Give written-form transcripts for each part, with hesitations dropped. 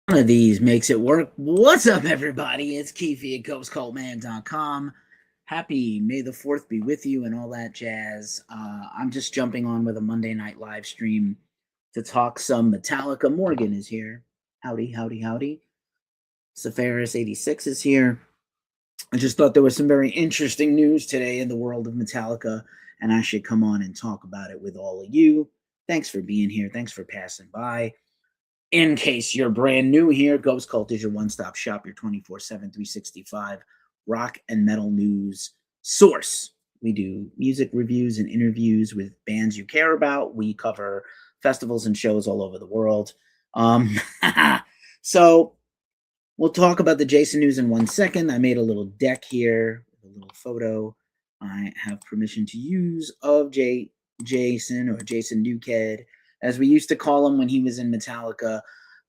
One of these makes it work. What's up, everybody? It's Keefe at GhostCultMan.com. Happy May the 4th be with you and all that jazz. I'm just jumping on with a Monday night live stream to talk some Metallica. Morgan is here. Howdy, howdy, howdy. Safaris86 is here. I just thought there was some very interesting news today in the world of Metallica, and I should come on and talk about it with all of you. Thanks for being here. Thanks for passing by. In case you're brand new here, Ghost Cult is your one-stop shop, your 24/7, 365 rock and metal news source. We do music reviews and interviews with bands you care about. We cover festivals and shows all over the world. So we'll talk about the Jason news in 1 second. I made a little deck here with a little photo I have permission to use of Jason, or Jason Newsted, as we used to call him when he was in Metallica.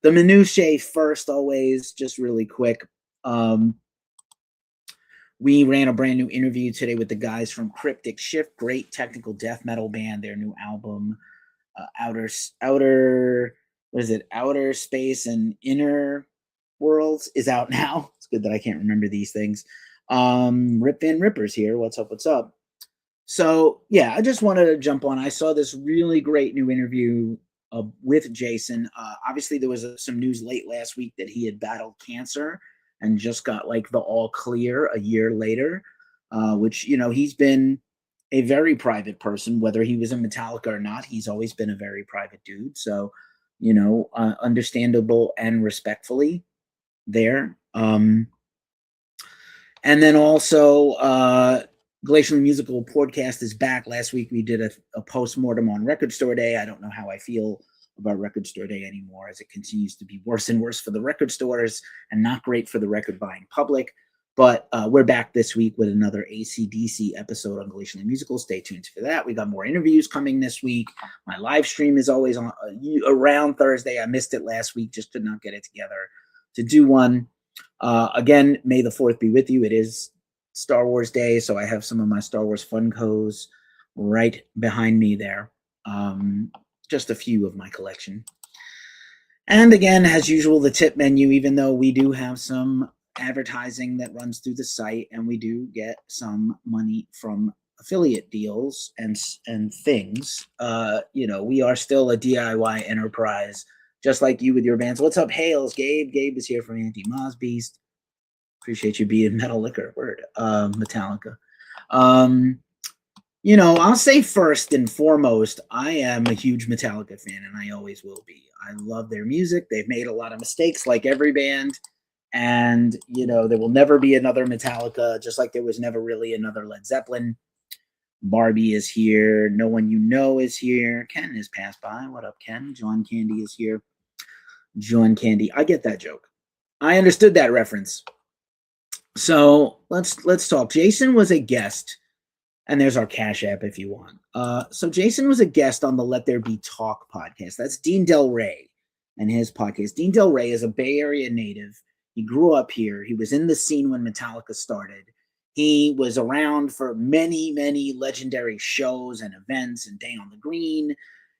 The minutiae first, always, just really quick. We ran a brand new interview today with the guys from Cryptic Shift, great technical death metal band. Their new album, Outer Space and Inner Worlds, is out now. It's good that I can't remember these things. Rip Van Ripper's here. What's up? What's up? So, yeah, I just wanted to jump on. I saw this really great new interview with Jason. Obviously, there was some news late last week that he had battled cancer and just got like the all clear a year later, which, he's been a very private person, whether he was in Metallica or not. He's always been a very private dude. So, understandable and respectfully there. And then also, Glacial Musical Podcast is back. Last week we did a post-mortem on Record Store Day. I don't know how I feel about Record Store Day anymore, as it continues to be worse and worse for the record stores and not great for the record-buying public. But we're back this week with another AC/DC episode on Glacial Musical. Stay tuned for that. We got more interviews coming this week. My live stream is always on around Thursday. I missed it last week, just could not get it together to do one. Again, May the 4th be with you. It is Star Wars Day, so I have some of my Star Wars Funkos right behind me there. Just a few of my collection. And again, as usual, the tip menu, even though we do have some advertising that runs through the site and we do get some money from affiliate deals and things, we are still a DIY enterprise, just like you with your bands. What's up, Hales? Gabe is here from Anti Moz Beast. Appreciate you being Metal Liquor. Word. Metallica. I'll say first and foremost, I am a huge Metallica fan, and I always will be. I love their music. They've made a lot of mistakes, like every band. And, there will never be another Metallica, just like there was never really another Led Zeppelin. Barbie is here. No One You Know is here. Ken has passed by. What up, Ken? John Candy is here. John Candy. I get that joke. I understood that reference. So let's talk. Jason was a guest, and there's our Cash App if you want. So Jason was a guest on the Let There Be Talk podcast. That's Dean Del Rey and his podcast. Dean Del Rey is a Bay Area native. He grew up here. He was in the scene when Metallica started. He was around for many, many legendary shows and events and Day on the Green.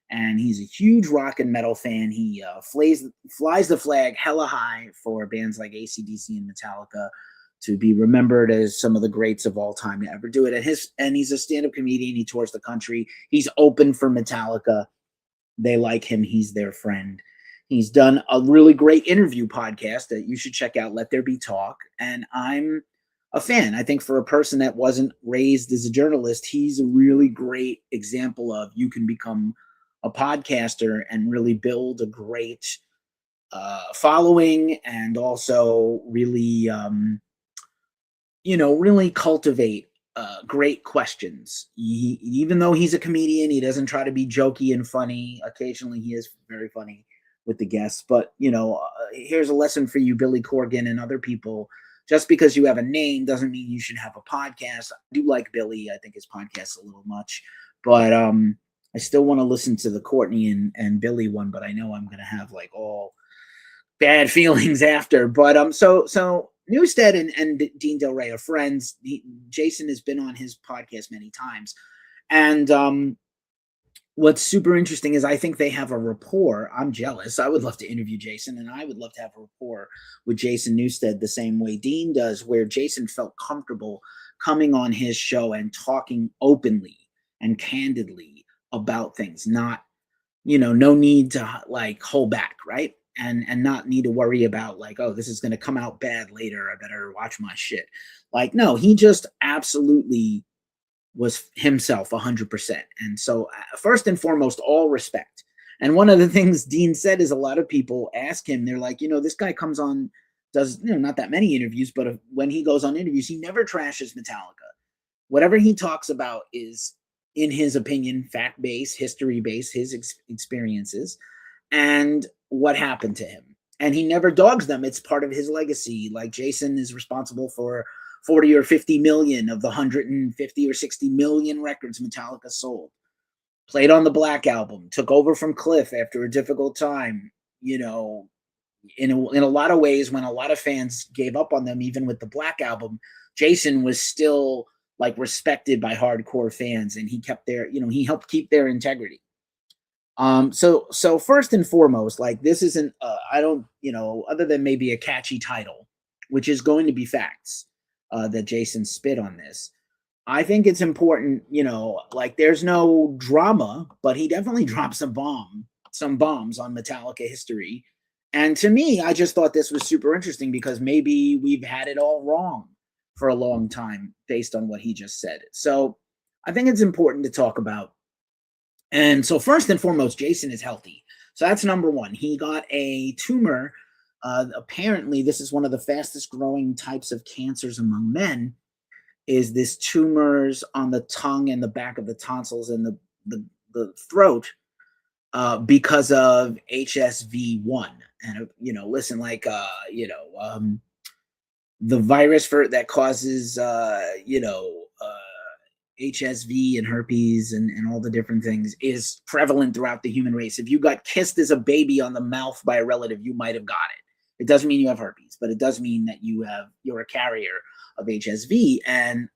And he's a huge rock and metal fan. He flies the flag hella high for bands like AC/DC and Metallica, to be remembered as some of the greats of all time to ever do it. And he's a stand-up comedian. He tours the country. He's open for Metallica. They like him. He's their friend. He's done a really great interview podcast that you should check out, Let There Be Talk. And I'm a fan. I think for a person that wasn't raised as a journalist, he's a really great example of you can become a podcaster and really build a great following, and also really really cultivate great questions. Even though he's a comedian, he doesn't try to be jokey and funny. Occasionally he is very funny with the guests, but here's a lesson for you, Billy Corgan and other people. Just because you have a name doesn't mean you should have a podcast. I do like Billy. I think his podcast's a little much, but I still want to listen to the Courtney and Billy one, but I know I'm going to have like all bad feelings after. But so Newsted and Dean Del Rey are friends. Jason has been on his podcast many times. And what's super interesting is I think they have a rapport. I'm jealous. I would love to interview Jason, and I would love to have a rapport with Jason Newsted the same way Dean does, where Jason felt comfortable coming on his show and talking openly and candidly about things, not, no need to like hold back, right? And not need to worry about like, oh, this is going to come out bad later. I better watch my shit. Like, no, he just absolutely was himself 100%. And so, first and foremost, all respect. And one of the things Dean said is a lot of people ask him, they're like, this guy comes on, does, not that many interviews, but when he goes on interviews, he never trashes Metallica. Whatever he talks about is, in his opinion, fact based, history based, his experiences, and what happened to him. And he never dogs them. It's part of his legacy. Like Jason is responsible for 40 or 50 million of the 150 or 60 million records Metallica sold. Played on the Black Album, took over from Cliff after a difficult time, in a lot of ways when a lot of fans gave up on them, even with the Black Album, Jason was still like respected by hardcore fans, and he kept he helped keep their integrity. So first and foremost, like this isn't, I don't, other than maybe a catchy title, which is going to be facts, that Jason spit on this. I think it's important, like there's no drama, but he definitely dropped some bombs on Metallica history. And to me, I just thought this was super interesting because maybe we've had it all wrong for a long time based on what he just said. So I think it's important to talk about. And so first and foremost, Jason is healthy. So that's number one. He got a tumor. Apparently, this is one of the fastest growing types of cancers among men, is this tumors on the tongue and the back of the tonsils and the throat, because of HSV1. And, listen, like, the virus that causes, HSV and herpes and all the different things is prevalent throughout the human race. If you got kissed as a baby on the mouth by a relative, you might have got it. It doesn't mean you have herpes, but it does mean that you're a carrier of HSV. And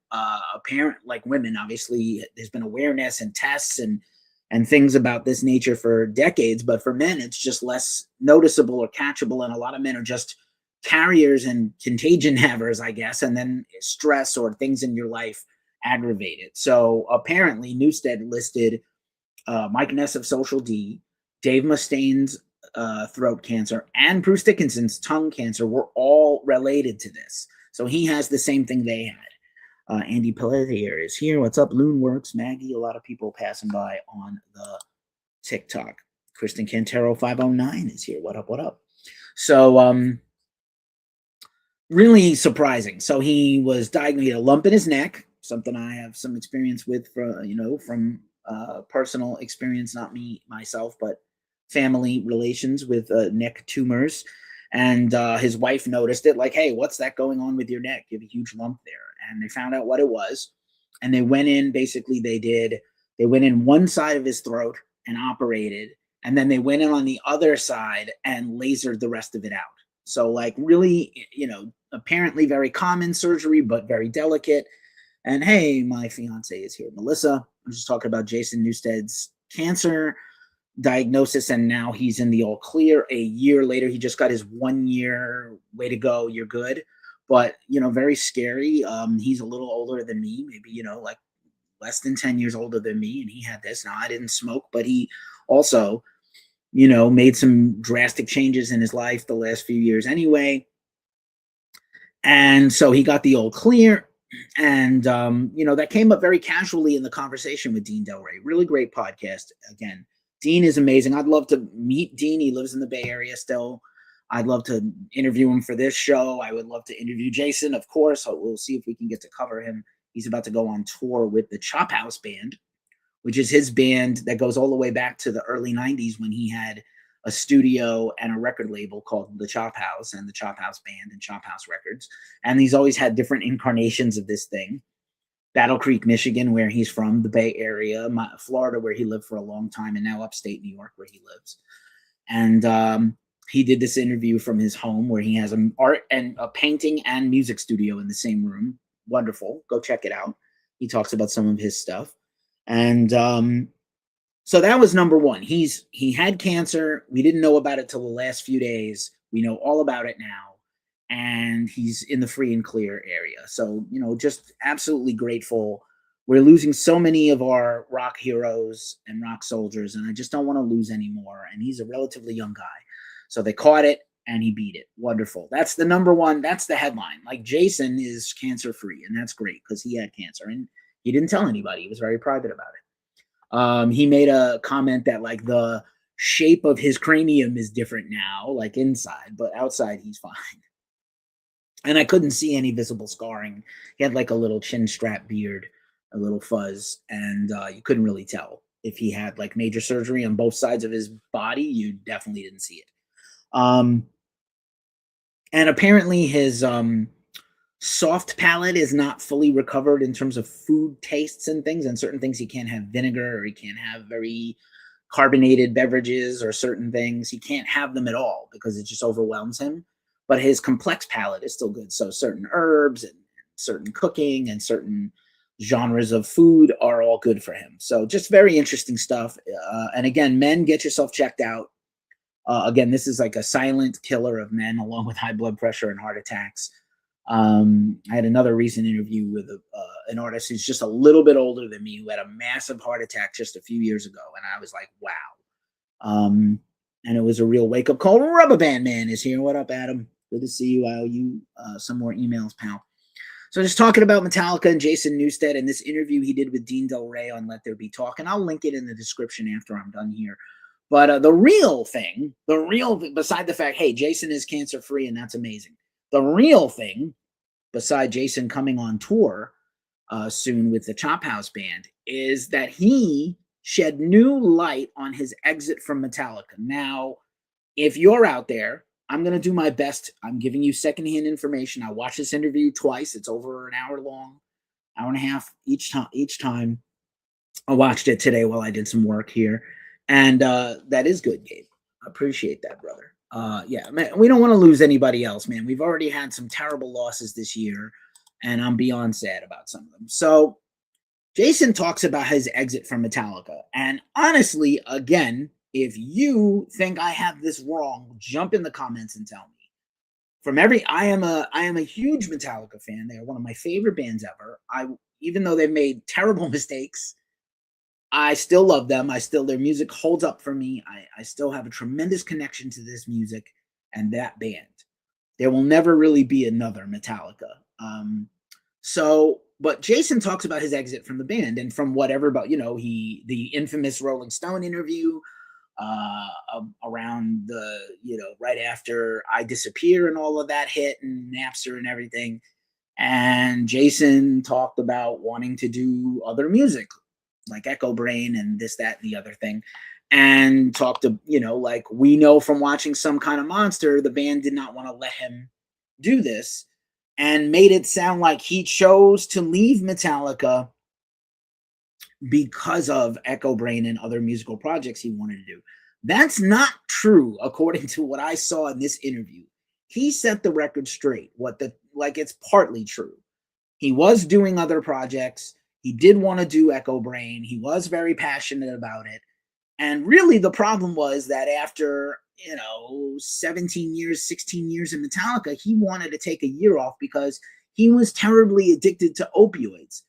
apparent, like women, obviously, there's been awareness and tests and things about this nature for decades. But for men, it's just less noticeable or catchable, and a lot of men are just carriers and contagion havers, I guess. And then stress or things in your life aggravate it. So apparently, Newsted listed Mike Ness of Social D, Dave Mustaine's throat cancer, and Bruce Dickinson's tongue cancer were all related to this. So he has the same thing they had. Andy Pelletier is here. What's up, Loonworks? Maggie, a lot of people passing by on the TikTok. Kristen Cantero 509 is here. What up, what up? So really surprising. So he was diagnosed, he had a lump in his neck, something I have some experience with from personal experience, not me myself, but family relations with neck tumors. And his wife noticed it, like, hey, what's that going on with your neck? You have a huge lump there. And they found out what it was. And they went in, basically they went in one side of his throat and operated. And then they went in on the other side and lasered the rest of it out. So like really, apparently very common surgery, but very delicate. And hey, my fiance is here, Melissa. I'm just talking about Jason Newsted's cancer diagnosis, and now he's in the all clear. A year later, he just got his 1 year, way to go, you're good. But, very scary. He's a little older than me, maybe, like less than 10 years older than me, and he had this. Now, I didn't smoke, but he also, made some drastic changes in his life the last few years anyway. And so he got the all clear. And, that came up very casually in the conversation with Dean Delray. Really great podcast. Again, Dean is amazing. I'd love to meet Dean. He lives in the Bay Area still. I'd love to interview him for this show. I would love to interview Jason, of course. So we'll see if we can get to cover him. He's about to go on tour with the Chop House Band, which is his band that goes all the way back to the early 90s when he had a studio and a record label called the Chop House and the Chop House Band and Chop House Records. And he's always had different incarnations of this thing. Battle Creek, Michigan, where he's from, the Bay Area, Florida, where he lived for a long time, and now upstate New York, where he lives. And he did this interview from his home where he has an art and a painting and music studio in the same room. Wonderful. Go check it out. He talks about some of his stuff. And So that was number one. He had cancer. We didn't know about it till the last few days. We know all about it now, and he's in the free and clear area. So, just absolutely grateful. We're losing so many of our rock heroes and rock soldiers, and I just don't want to lose any more. And he's a relatively young guy. So they caught it and he beat it. Wonderful. That's the number one. That's the headline. Like, Jason is cancer free, and that's great because he had cancer and he didn't tell anybody. He was very private about it. He made a comment that, like, the shape of his cranium is different now, like inside, but outside he's fine. And I couldn't see any visible scarring. He had like a little chin strap beard, a little fuzz, and you couldn't really tell if he had like major surgery on both sides of his body. You definitely didn't see it. And apparently his soft palate is not fully recovered in terms of food tastes and things, and certain things he can't have vinegar, or he can't have very carbonated beverages, or certain things he can't have them at all because it just overwhelms him. But his complex palate is still good. So certain herbs and certain cooking and certain genres of food are all good for him. So just very interesting stuff. And again, men, get yourself checked out. Again, this is like a silent killer of men, along with high blood pressure and heart attacks. I had another recent interview with an artist who's just a little bit older than me, who had a massive heart attack just a few years ago. And I was like, wow. And it was a real wake-up call. Rubber Band Man is here. What up, Adam? Good to see you. I owe you some more emails, pal. So just talking about Metallica and Jason Newsted and this interview he did with Dean Del Rey on Let There Be Talk, and I'll link it in the description after I'm done here. But the real thing, beside the fact, hey, Jason is cancer-free, and that's amazing. The real thing, beside Jason coming on tour soon with the Chop House Band, is that he shed new light on his exit from Metallica. Now, if you're out there, I'm going to do my best. I'm giving you secondhand information. I watched this interview twice. It's over an hour long, hour and a half each time. I watched it today while I did some work here. And that is good, Gabe. I appreciate that, brother. Yeah, man, we don't want to lose anybody else, man. We've already had some terrible losses this year, and I'm beyond sad about some of them. So Jason talks about his exit from Metallica. And honestly, again, if you think I have this wrong, jump in the comments and tell me. I am a huge Metallica fan. They are one of my favorite bands ever. Even though they've made terrible mistakes, I still love them. Their music holds up for me. I still have a tremendous connection to this music and that band. There will never really be another Metallica. But Jason talks about his exit from the band, and from whatever, about, the infamous Rolling Stone interview around right after I Disappear and all of that hit, and Napster and everything. And Jason talked about wanting to do other music, like Echo Brain and this, that, and the other thing. And talked to, like, we know from watching Some Kind of Monster, the band did not want to let him do this, and made it sound like he chose to leave Metallica because of Echo Brain and other musical projects he wanted to do. That's not true, according to what I saw in this interview. He set the record straight. It's partly true. He was doing other projects. He did want to do Echo Brain. He was very passionate about it. And really the problem was that after, 17 years, 16 years in Metallica, he wanted to take a year off because he was terribly addicted to opioids.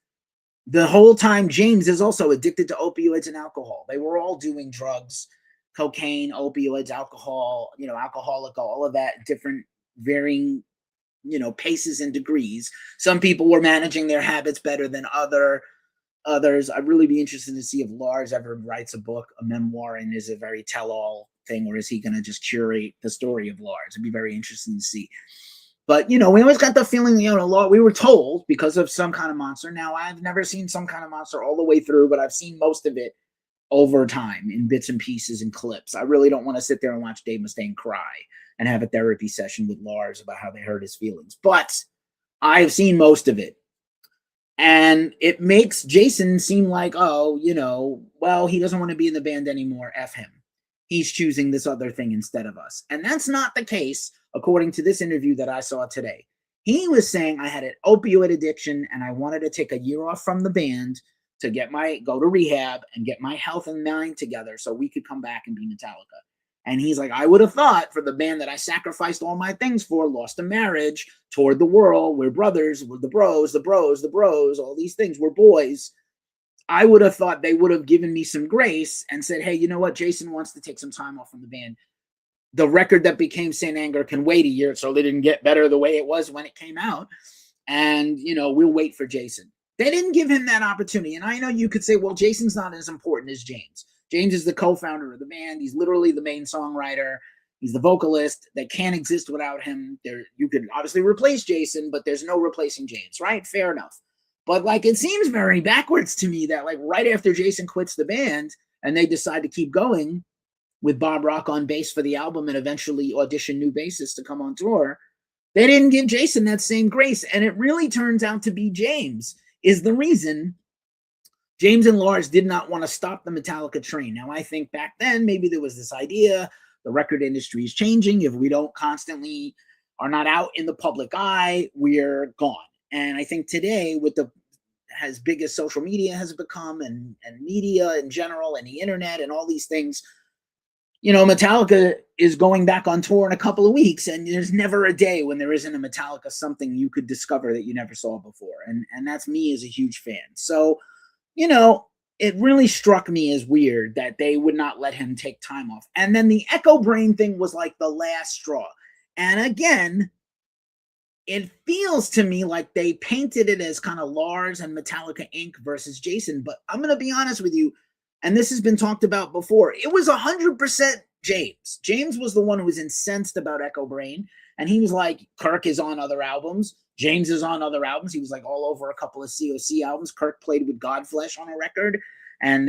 The whole time, James is also addicted to opioids and alcohol. They were all doing drugs, cocaine, opioids, alcohol, alcoholic, all of that, different varying, paces and degrees. Some people were managing their habits better than others. I'd really be interested to see if Lars ever writes a book, a memoir, and is a very tell-all thing, or is he going to just curate the story of Lars? It'd be very interesting to see. But, we always got the feeling, we were told because of Some Kind of Monster. Now, I've never seen Some Kind of Monster all the way through, but I've seen most of it over time in bits and pieces and clips. I really don't want to sit there and watch Dave Mustaine cry and have a therapy session with Lars about how they hurt his feelings. But I've seen most of it. And it makes Jason seem like, he doesn't want to be in the band anymore. F him. He's choosing this other thing instead of us. And that's not the case, according to this interview that I saw today. He was saying, I had an opioid addiction and I wanted to take a year off from the band to go to rehab and get my health and mind together so we could come back and be Metallica. And he's like, I would have thought for the band that I sacrificed all my things for, lost a marriage, toured the world, we're brothers, we're the bros, all these things, we're boys. I would have thought they would have given me some grace and said, hey, you know what? Jason wants to take some time off from the band. The record that became Saint Anger can wait a year so they didn't get better the way it was when it came out. And, we'll wait for Jason. They didn't give him that opportunity. And I know you could say, well, Jason's not as important as James. James is the co-founder of the band. He's literally the main songwriter. He's the vocalist. They can't exist without him. You could obviously replace Jason, but there's no replacing James, right? Fair enough. But it seems very backwards to me that right after Jason quits the band and they decide to keep going with Bob Rock on bass for the album and eventually audition new bassists to come on tour, they didn't give Jason that same grace. And it really turns out to be James is the reason. James and Lars did not want to stop the Metallica train. Now, I think back then, maybe there was this idea, the record industry is changing. If we don't constantly are not out in the public eye, we're gone. And I think today, with as big as social media has become and media in general and the internet and all these things, Metallica is going back on tour in a couple of weeks, and there's never a day when there isn't a Metallica something you could discover that you never saw before. And that's me as a huge fan. So, it really struck me as weird that they would not let him take time off. And then the Echo Brain thing was like the last straw. And again, it feels to me like they painted it as kind of Lars and Metallica Inc. versus Jason. But I'm going to be honest with you, and this has been talked about before, it was 100% James. James was the one who was incensed about Echo Brain. And he was like, Kirk is on other albums. James is on other albums. He was all over a couple of COC albums. Kirk played with Godflesh on a record and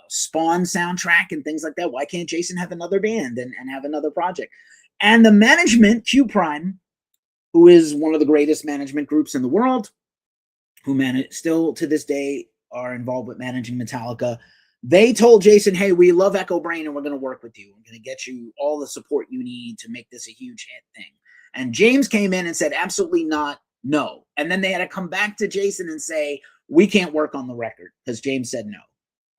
Spawn soundtrack and things like that. Why can't Jason have another band and have another project? And the management, Q Prime, who is one of the greatest management groups in the world, who still to this day are involved with managing Metallica, they told Jason, hey, we love Echo Brain and we're going to work with you. We're going to get you all the support you need to make this a huge hit thing. And James came in and said, absolutely not, no. And then they had to come back to Jason and say, we can't work on the record because James said no.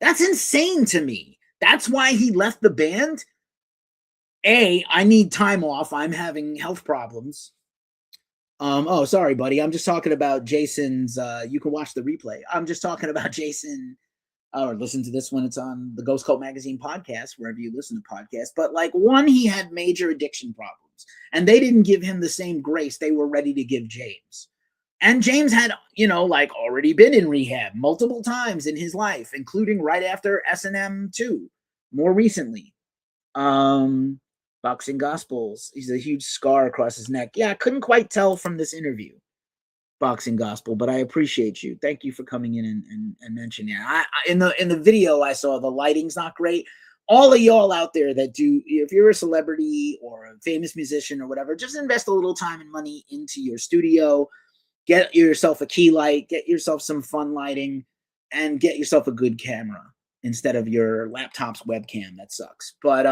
That's insane to me. That's why he left the band. I need time off. I'm having health problems. Oh, sorry, buddy. I'm just talking about Jason's, you can watch the replay. I'm just talking about Jason, or listen to this when it's on the Ghost Cult Magazine podcast, wherever you listen to podcasts. But one, he had major addiction problems. And they didn't give him the same grace they were ready to give James. And James had, already been in rehab multiple times in his life, including right after S&M 2, more recently. Boxing Gospels. He's a huge scar across his neck. Yeah, I couldn't quite tell from this interview, Boxing Gospel, but I appreciate you. Thank you for coming in and mentioning it. In the video I saw, the lighting's not great. All of y'all out there that do, if you're a celebrity or a famous musician or whatever, just invest a little time and money into your studio. Get yourself a key light, get yourself some fun lighting, and get yourself a good camera instead of your laptop's webcam. That sucks. But,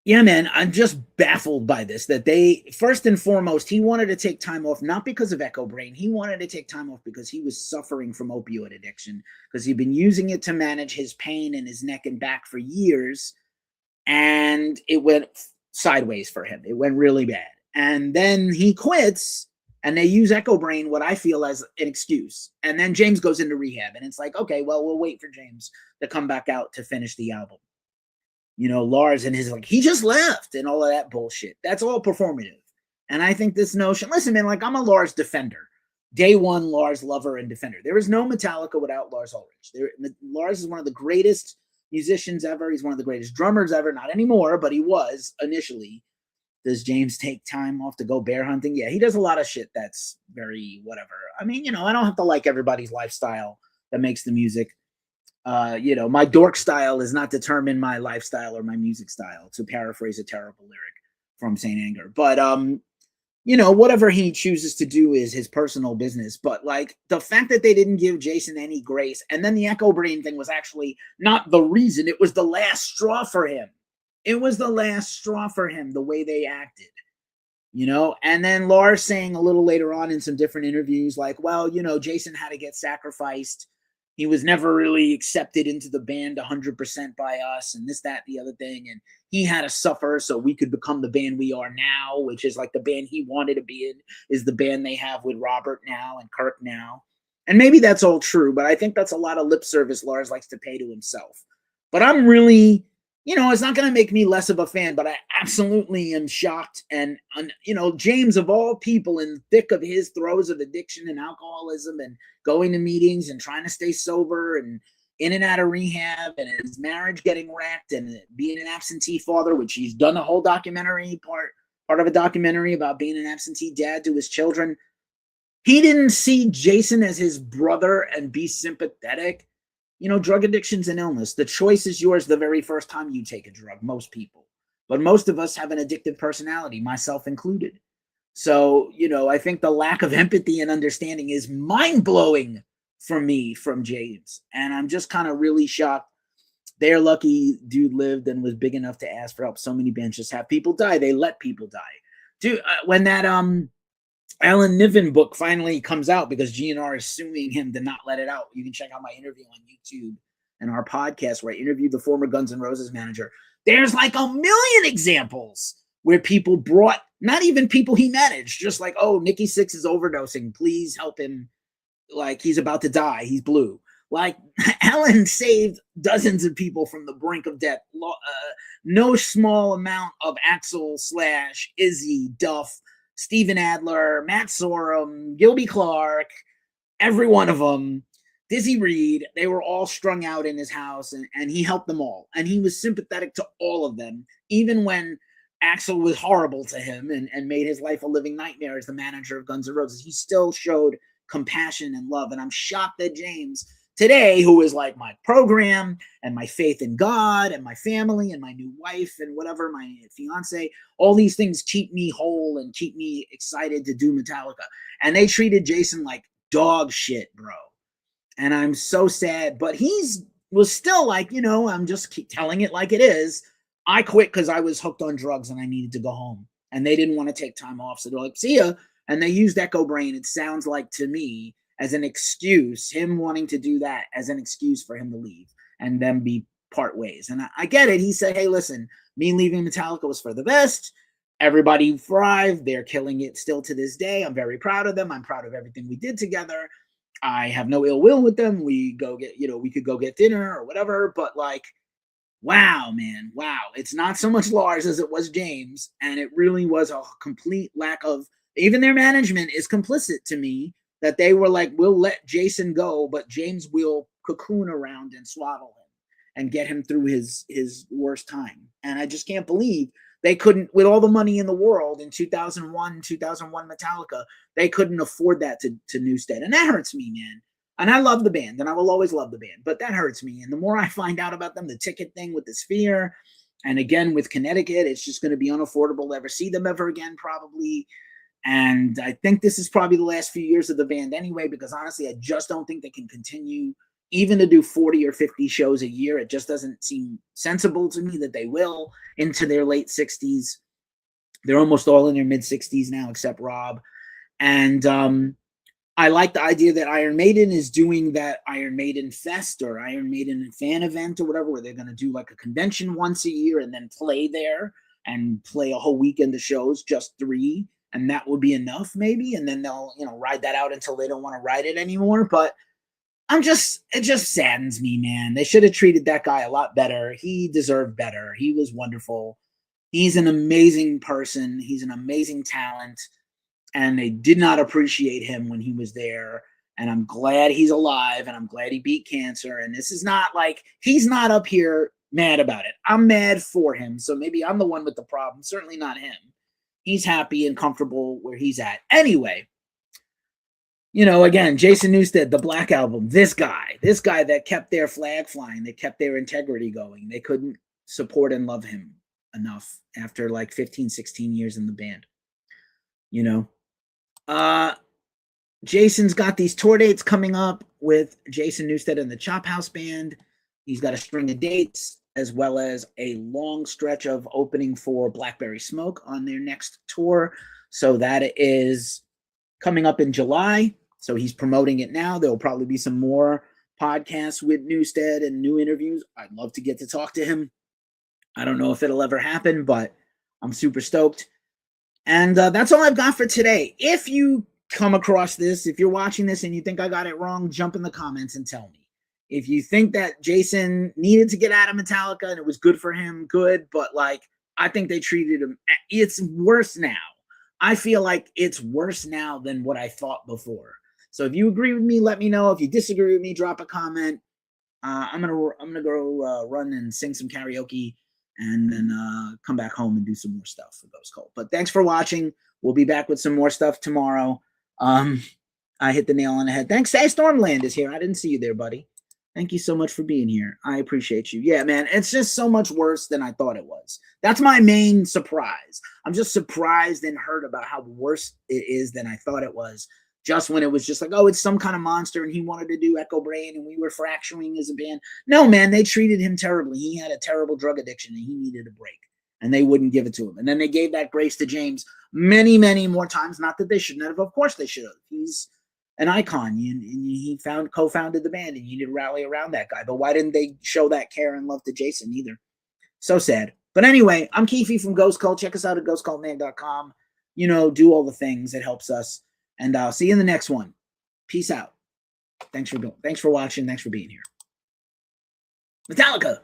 yeah, man, I'm just baffled by this, that they, first and foremost, he wanted to take time off, not because of Echo Brain. He wanted to take time off because he was suffering from opioid addiction, because he'd been using it to manage his pain in his neck and back for years, and it went sideways for him. It went really bad. And then he quits, and they use Echo Brain, what I feel as an excuse. And then James goes into rehab, and it's like, okay, well, we'll wait for James to come back out to finish the album. Lars and his, he just left and all of that bullshit. That's all performative. And I think this notion, listen, man, I'm a Lars defender. Day one, Lars lover and defender. There is no Metallica without Lars Ulrich. Lars is one of the greatest musicians ever. He's one of the greatest drummers ever. Not anymore, but he was initially. Does James take time off to go bear hunting? Yeah, he does a lot of shit that's very whatever. I mean, I don't have to like everybody's lifestyle that makes the music. My dork style is not determine my lifestyle or my music style, to paraphrase a terrible lyric from Saint Anger. But, whatever he chooses to do is his personal business. But the fact that they didn't give Jason any grace, and then the Echo Brain thing was actually not the reason. It was the last straw for him. It was the last straw for him, the way they acted. you know. And then Lars saying a little later on in some different interviews, like, well, you know, Jason had to get sacrificed. He was never really accepted into the band 100% by us, and this, that, the other thing. And he had to suffer so we could become the band we are now, which is like the band he wanted to be in, is the band they have with Robert now and Kirk now. And maybe that's all true, but I think that's a lot of lip service Lars likes to pay to himself. But I'm really, you know, it's not going to make me less of a fan, but I absolutely am shocked. And, you know, James, of all people, in the thick of his throes of addiction and alcoholism and going to meetings and trying to stay sober and in and out of rehab and his marriage getting wrecked and being an absentee father, which he's done a whole documentary, part of a documentary about being an absentee dad to his children. He didn't see Jason as his brother and be sympathetic. You know, drug addiction's an illness. The choice is yours the very first time you take a drug, most people. But most of us have an addictive personality, myself included. So, you know, I think the lack of empathy and understanding is mind-blowing for me from James. And I'm just kind of really shocked. They're lucky dude lived and was big enough to ask for help. So many bands just have people die. They let people die. Dude, when that Alan Niven book finally comes out, because GNR is suing him to not let it out, you can check out my interview on YouTube and our podcast where I interviewed the former Guns N' Roses manager. There's like a million examples where people brought, not even people he managed, just like, oh, Nikki Sixx is overdosing, please help him, like he's about to die, he's blue. Like, Alan saved dozens of people from the brink of death. No small amount of Axl, Slash, Izzy, Duff, Steven Adler, Matt Sorum, Gilby Clarke, every one of them, Dizzy Reed, they were all strung out in his house, and he helped them all. And he was sympathetic to all of them, even when Axl was horrible to him and made his life a living nightmare as the manager of Guns N' Roses. He still showed compassion and love. And I'm shocked that James today, who is like my program and my faith in God and my family and my new wife and whatever, my fiance, all these things keep me whole and keep me excited to do Metallica. And they treated Jason like dog shit, bro. And I'm so sad, but was still like, you know, I'm just keep telling it like it is. I quit because I was hooked on drugs and I needed to go home. And they didn't want to take time off. So they're like, see ya. And they used Echo Brain, it sounds like to me, as an excuse, him wanting to do that as an excuse for him to leave and then be part ways. And I get it. He said, hey, listen, me leaving Metallica was for the best. Everybody thrived. They're killing it still to this day. I'm very proud of them. I'm proud of everything we did together. I have no ill will with them. We go get, you know, we could go get dinner or whatever. But like, wow, man, wow. It's not so much Lars as it was James. And it really was a complete lack of, even their management is complicit to me, that they were like, we'll let Jason go, but James will cocoon around and swaddle him and get him through his worst time. And I just can't believe they couldn't, with all the money in the world in 2001 Metallica, they couldn't afford that to Newsted. And that hurts me, man. And I love the band, and I will always love the band, but that hurts me. And the more I find out about them, the ticket thing with the Sphere, and again with Connecticut, it's just going to be unaffordable to ever see them ever again, probably. And I think this is probably the last few years of the band anyway, because honestly, I just don't think they can continue even to do 40 or 50 shows a year. It just doesn't seem sensible to me that they will into their late 60s. They're almost all in their mid 60s now, except Rob. And I like the idea that Iron Maiden is doing that Iron Maiden Fest or Iron Maiden fan event or whatever, where they're going to do like a convention once a year and then play there and play a whole weekend of shows, just 3. And that would be enough, maybe. And then they'll, you know, ride that out until they don't want to ride it anymore. But it just saddens me, man. They should have treated that guy a lot better. He deserved better. He was wonderful. He's an amazing person. He's an amazing talent. And they did not appreciate him when he was there. And I'm glad he's alive. And I'm glad he beat cancer. And this is not like, he's not up here mad about it. I'm mad for him. So maybe I'm the one with the problem. Certainly not him. He's happy and comfortable where he's at. Anyway, you know, again, Jason Newsted, the Black Album, this guy that kept their flag flying, they kept their integrity going. They couldn't support and love him enough after like 15, 16 years in the band. You know, Jason's got these tour dates coming up with Jason Newsted and the Chop House Band. He's got a string of dates, as well as a long stretch of opening for Blackberry Smoke on their next tour. So that is coming up in July. So he's promoting it now. There will probably be some more podcasts with Newsted and new interviews. I'd love to get to talk to him. I don't know if it'll ever happen, but I'm super stoked. And that's all I've got for today. If you come across this, if you're watching this and you think I got it wrong, jump in the comments and tell me. If you think that Jason needed to get out of Metallica and it was good for him, good. But like, I think they treated him, it's worse now. I feel like it's worse now than what I thought before. So if you agree with me, let me know. If you disagree with me, drop a comment. I'm gonna go run and sing some karaoke and then come back home and do some more stuff for Ghost Cult. But thanks for watching. We'll be back with some more stuff tomorrow. I hit the nail on the head. Thanks. Hey, Stormland is here. I didn't see you there, buddy. Thank you so much for being here. I appreciate you. Yeah, man, it's just so much worse than I thought it was. That's my main surprise. I'm just surprised and hurt about how worse it is than I thought it was. Just when it was just like, oh, it's some kind of monster and he wanted to do Echo Brain and we were fracturing as a band. No, man, they treated him terribly. He had a terrible drug addiction and he needed a break and they wouldn't give it to him. And then they gave that grace to James many, many more times. Not that they shouldn't have. Of course they should have. He's an icon. He co-founded the band and you need to rally around that guy. But why didn't they show that care and love to Jason either? So sad. But anyway, I'm Keefe from Ghost Cult. Check us out at ghostcultman.com. You know, do all the things. It helps us. And I'll see you in the next one. Peace out. Thanks for watching. Thanks for being here. Metallica.